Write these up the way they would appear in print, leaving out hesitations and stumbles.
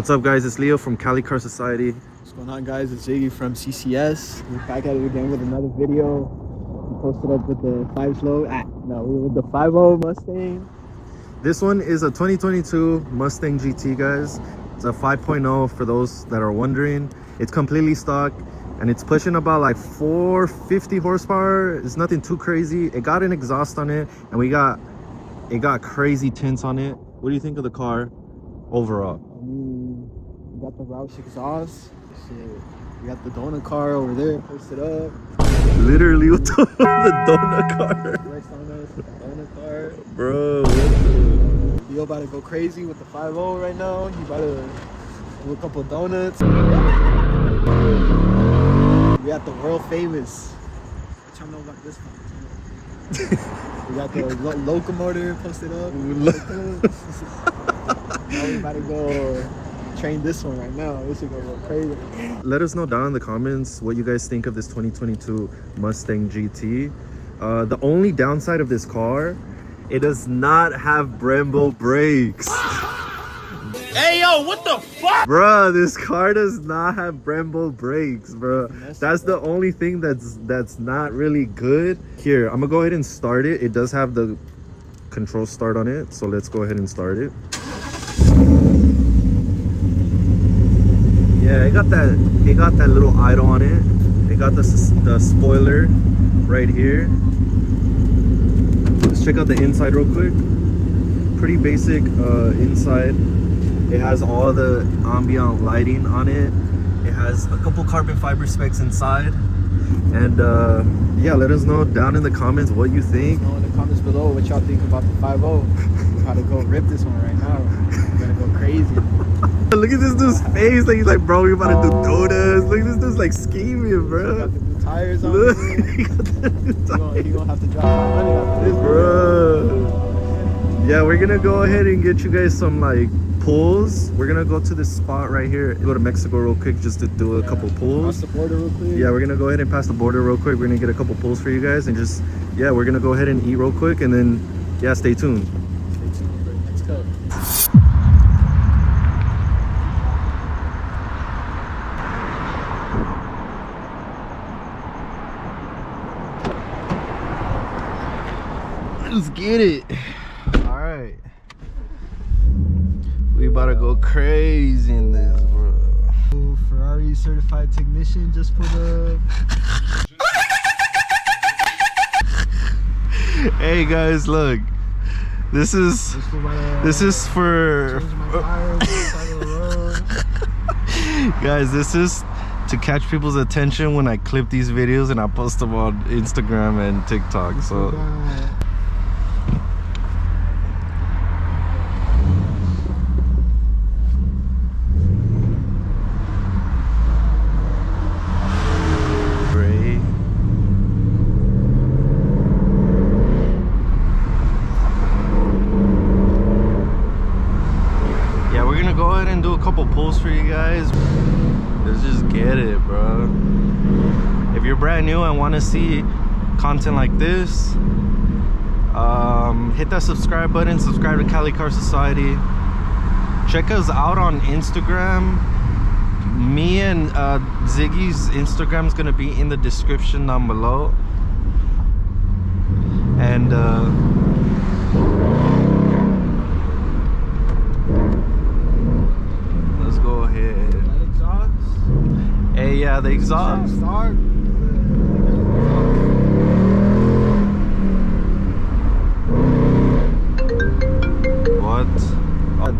What's up, guys? It's Leo from Cali Car Society. What's going on, guys? It's Ziggy from CCS. We're back at it again with another video. We posted up with the 5.0 Mustang. This one is a 2022 Mustang GT, guys. It's a 5.0 for those that are wondering. It's completely stock and it's pushing about like 450 horsepower. It's nothing too crazy. It got an exhaust on it and it got crazy tints on it. What do you think of the car overall? I mean, we got the Roush exhaust. Shit. We got the donut car over there posted up. Literally, what the donut car? Flex on us with the donut car. Bro, Leo about to go crazy with the 5.0 right now. He about to do a couple of donuts. We got the world famous. What y'all know about this one? We got the locomotive posted up. Now we about to go train this one right now. This is gonna go crazy. let us know down in the comments what you guys think of this 2022 Mustang GT. The only downside of this car, it does not have Brembo brakes. Hey yo, what the fuck? Bruh, this car does not have Brembo brakes, bro. That's the only thing that's not really good. Here, I'm gonna go ahead and start it. It does have the control start on it, so let's go ahead and start it. Yeah, it got that little idle on it. It got the spoiler right here. Let's check out the inside real quick. Pretty basic inside. It has all the ambient lighting on it. It has a couple carbon fiber specs inside. And yeah, let us know down in the comments what you think. Let us know in the comments below what y'all think about the 5.0. We're about to go rip this one right now. We're gonna go crazy. Look at this dude's face. Like he's like, bro, we about to do donuts. Look at this dude's like scheming, bro. Got the new tires on. Look, He gonna have to drop some money after this, bro. Yeah, we're gonna go ahead and get you guys some like pulls. We're gonna go to this spot right here. Go to Mexico real quick just to do a couple pulls. Cross the border real quick. Yeah, we're gonna go ahead and pass the border real quick. We're gonna get a couple pulls for you guys and just, yeah, we're gonna go ahead and eat real quick and then, yeah, stay tuned. Stay tuned for the next cut. Let's get it. All right. We about to go crazy in this, bro. Ferrari certified technician just for the... Hey guys, look. This is for guys, this is to catch people's attention when I clip these videos and I post them on Instagram and TikTok. So go ahead and do a couple pulls for you guys. Let's just get it, bro. If you're brand new and want to see content like this, hit that subscribe button. Subscribe to Cali Car Society. Check us out on Instagram. Me and Ziggy's Instagram is gonna be in the description down below. And go ahead. That exhaust? Hey, yeah, the exhaust. Start. What?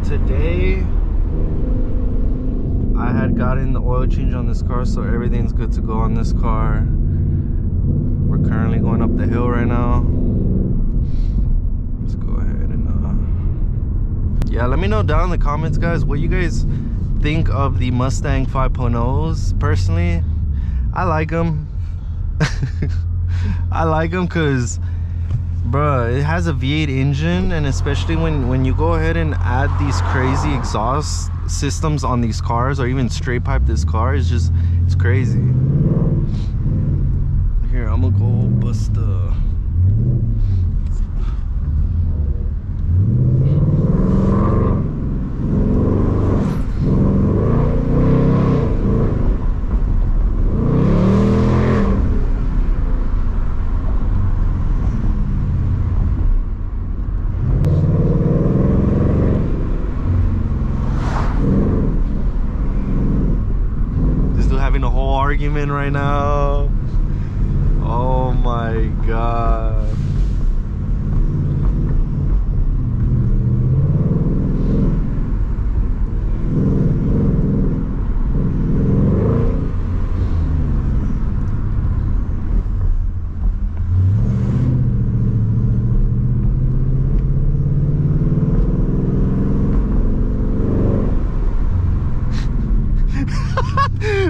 Today, I had gotten the oil change on this car, so everything's good to go on this car. We're currently going up the hill right now. Let's go ahead and yeah, let me know down in the comments, guys, what you guys think of the Mustang 5.0s. Personally, I like them. I like them because, bruh, it has a V8 engine, and especially when you go ahead and add these crazy exhaust systems on these cars, or even straight pipe this car, it's crazy. Here, I'm gonna go bust the having a whole argument right now. Oh my god.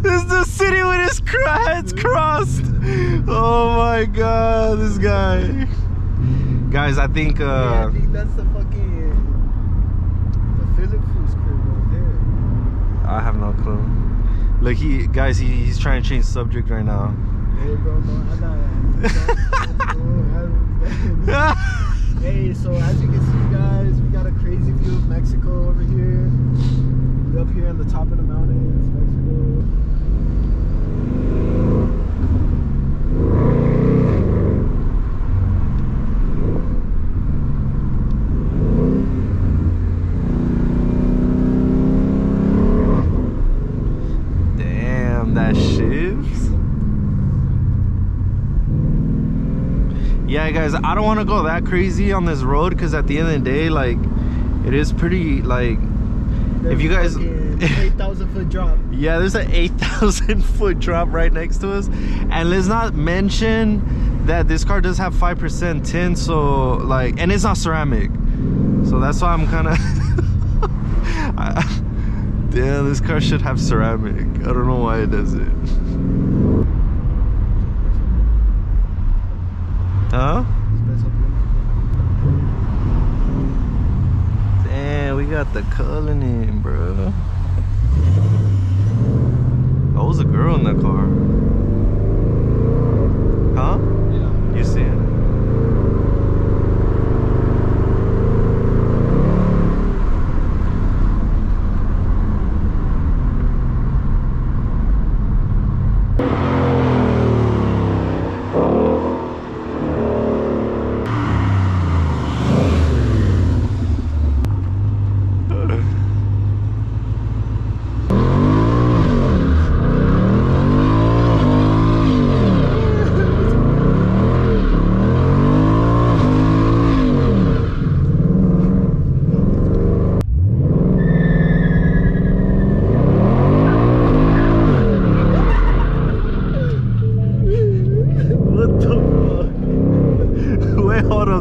This is the city with his heads crossed. Oh my god, this guy. Guys, I think yeah, I think that's the fucking Philip Foods crib over there. I have no clue. Look, he's trying to change subject right now. Hey bro, no, Hey, so as you can see guys, we got a crazy view of Mexico over here. We're up here on the top of the mountains, Mexico. Damn, that shifts. Yeah, guys, I don't want to go that crazy on this road because at the end of the day, like, it is pretty, like, if you guys 8,000 foot drop. Yeah, there's an 8,000 foot drop right next to us, and let's not mention that this car does have 5% tint, so like, and it's not ceramic, so that's why I'm kind of damn, this car should have ceramic. I don't know why it doesn't. Huh? Damn, we got the Cullinan, bro. Oh, was a girl in that car. Huh? Yeah. You see it?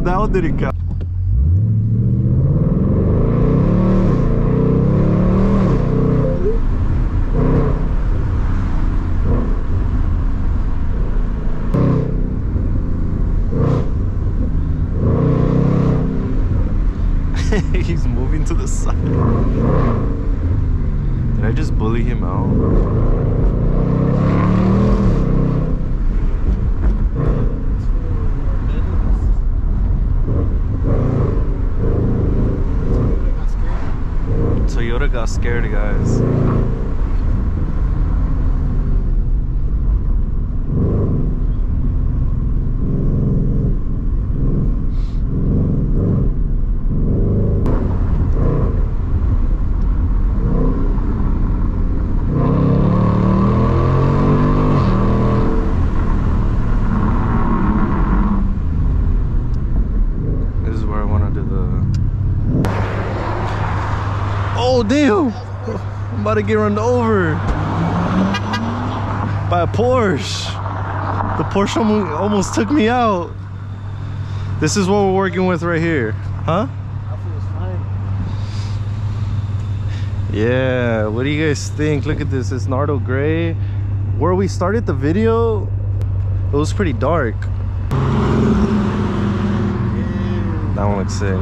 That one didn't count. He's moving to the side. Did I just bully him out? Toyota got scared, guys. This is where I want to do the... Oh damn! I'm about to get run over by a Porsche. The Porsche almost took me out. This is what we're working with right here, huh? Yeah, what do you guys think? Look at this, it's Nardo Gray. Where we started the video, it was pretty dark. That one looks sick.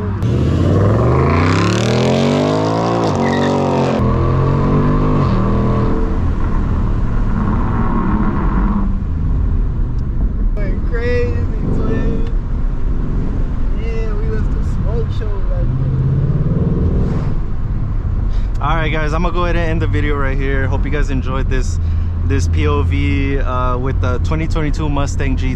Alright guys, I'm gonna go ahead and end the video right here. Hope you guys enjoyed this POV with the 2022 Mustang GT.